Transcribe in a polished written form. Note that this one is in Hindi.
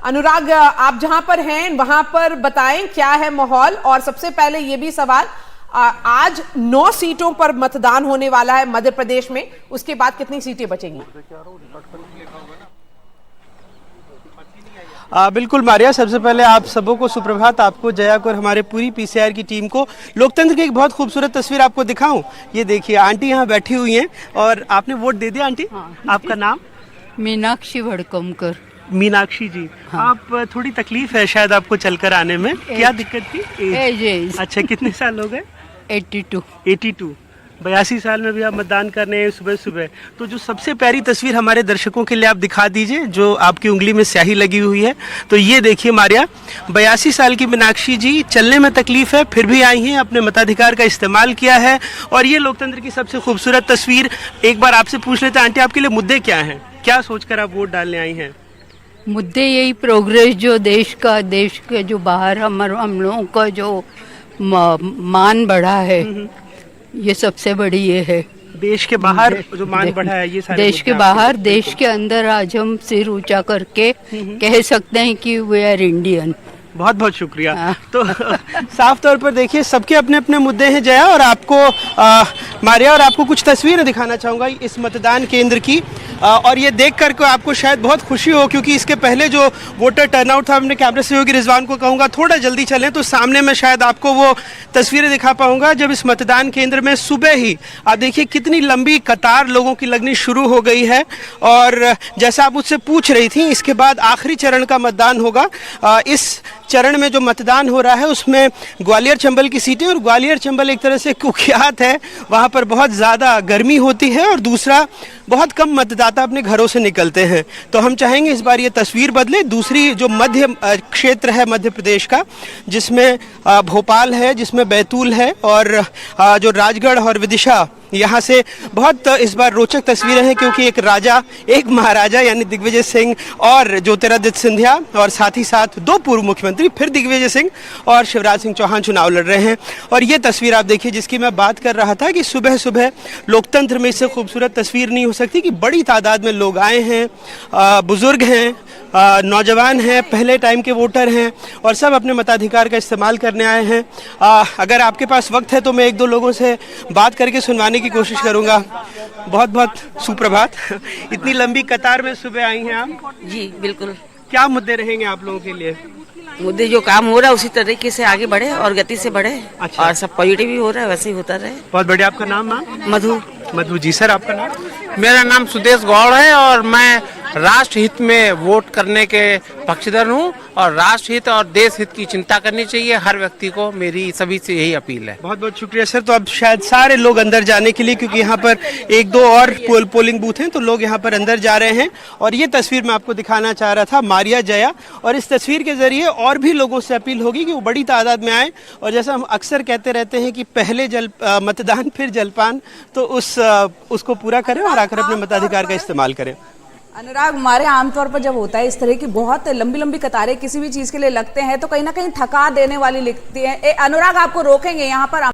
अनुराग, आप जहां पर हैं वहां पर बताएं क्या है माहौल। और सबसे पहले ये भी सवाल, आज 9 सीटों पर मतदान होने वाला है मध्य प्रदेश में, उसके बाद कितनी सीटें बचेंगी? बिल्कुल मारिया, सबसे पहले आप सबों को सुप्रभात, आपको, जया को और हमारे पूरी पीसीआर की टीम को। लोकतंत्र की एक बहुत खूबसूरत तस्वीर आपको दिखाऊं। ये देखिए, आंटी यहाँ बैठी हुई हैं और आपने वोट दे दिया आंटी? हाँ। आपका नाम? मीनाक्षी भड़कमकर। मीनाक्षी जी, हाँ। आप थोड़ी तकलीफ है शायद आपको चलकर आने में, क्या दिक्कत थी? एज। अच्छा, कितने साल हो गए? 82। 82 साल में भी आप मतदान करने हैं सुबह सुबह। तो जो सबसे प्यारी तस्वीर हमारे दर्शकों के लिए आप दिखा दीजिए, जो आपकी उंगली में स्याही लगी हुई है। तो ये देखिए मारिया, 82 साल की मीनाक्षी जी, चलने में तकलीफ है फिर भी आई हैं, अपने मताधिकार का इस्तेमाल किया है। और ये लोकतंत्र की सबसे खूबसूरत तस्वीर। एक बार आपसे पूछ लेते हैं आंटी, आपके लिए मुद्दे क्या हैं, क्या सोचकर आप वोट डालने आई हैं? मुद्दे यही प्रोग्रेस, जो देश के जो बाहर हम लोगों का जो मान बढ़ा है, ये सबसे बड़ी ये है। देश के बाहर जो मान बढ़ा है, ये सारे देश के बाहर, देश के अंदर आज हम सिर ऊंचा करके कह सकते हैं कि वी आर इंडियन। बहुत बहुत शुक्रिया। तो साफ तौर पर देखिए, सबके अपने अपने मुद्दे हैं जया, और आपको मारिया और आपको कुछ तस्वीरें दिखाना चाहूँगा इस मतदान केंद्र की। और ये देख कर आपको शायद बहुत खुशी हो, क्योंकि इसके पहले जो वोटर टर्नआउट था, अपने कैमरे सहयोगी रिजवान को कहूँगा थोड़ा जल्दी चलें, तो सामने में शायद आपको वो तस्वीरें दिखा पाऊँगा जब इस मतदान केंद्र में सुबह ही आप देखिए कितनी लंबी कतार लोगों की लगनी शुरू हो गई है। और जैसा आप मुझसे पूछ रही थी, इसके बाद आखिरी चरण का मतदान होगा। इस चरण में जो मतदान हो रहा है उसमें ग्वालियर चंबल की सीटें, और ग्वालियर चंबल एक तरह से कुख्यात है, वहाँ पर बहुत ज़्यादा गर्मी होती है, और दूसरा बहुत कम मतदाता अपने घरों से निकलते हैं। तो हम चाहेंगे इस बार ये तस्वीर बदले। दूसरी जो मध्य क्षेत्र है मध्य प्रदेश का, जिसमें भोपाल है, जिसमें बैतूल है, और जो राजगढ़ और विदिशा, यहाँ से बहुत इस बार रोचक तस्वीरें हैं, क्योंकि एक राजा, एक महाराजा यानी दिग्विजय सिंह और ज्योतिरादित्य सिंधिया, और साथ ही साथ 2 पूर्व मुख्यमंत्री, फिर दिग्विजय सिंह और शिवराज सिंह चौहान चुनाव लड़ रहे हैं। और ये तस्वीर आप देखिए, जिसकी मैं बात कर रहा था कि सुबह सुबह लोकतंत्र में इससे खूबसूरत तस्वीर नहीं हो सकती कि बड़ी तादाद में लोग आए हैं, बुजुर्ग हैं, नौजवान हैं, पहले टाइम के वोटर हैं, और सब अपने मताधिकार का इस्तेमाल करने आए हैं। अगर आपके पास वक्त है तो मैं 1-2 लोगों से बात करके सुनवाने की कोशिश करूंगा। बहुत बहुत सुप्रभात। इतनी लंबी कतार में सुबह आई हैं आप? जी बिल्कुल। क्या मुद्दे रहेंगे आप लोगों के लिए? मुद्दे जो काम हो रहा है उसी तरीके से आगे बढ़े और गति से बढ़े। अच्छा। और सब पॉजिटिव ही हो रहा है, वैसे ही होता रहे। बहुत बढ़िया। आपका नाम मैम? मधु जी। सर, आपका नाम? मेरा नाम सुदेश गौड़ है और मैं राष्ट्र हित में वोट करने के पक्षधर हूँ, और राष्ट्र हित और देश हित की चिंता करनी चाहिए हर व्यक्ति को। मेरी सभी से यही अपील है। बहुत बहुत शुक्रिया सर। तो अब शायद सारे लोग अंदर जाने के लिए, क्योंकि यहाँ पर 1-2 और पोलिंग बूथ हैं, तो लोग यहाँ पर अंदर जा रहे हैं। और ये तस्वीर मैं आपको दिखाना चाह रहा था, मारिया, जया, और इस तस्वीर के जरिए और भी लोगों से अपील होगी कि वो बड़ी तादाद में आए। और जैसा हम अक्सर कहते रहते हैं कि पहले मतदान फिर जलपान, तो उसको पूरा करें और आकर अपने मताधिकार का इस्तेमाल करें। अनुराग, हमारे आमतौर पर जब होता है इस तरह की बहुत लंबी लंबी कतारें किसी भी चीज के लिए लगते हैं, तो कहीं ना कहीं थका देने वाली लगती है। अनुराग, आपको रोकेंगे यहाँ पर।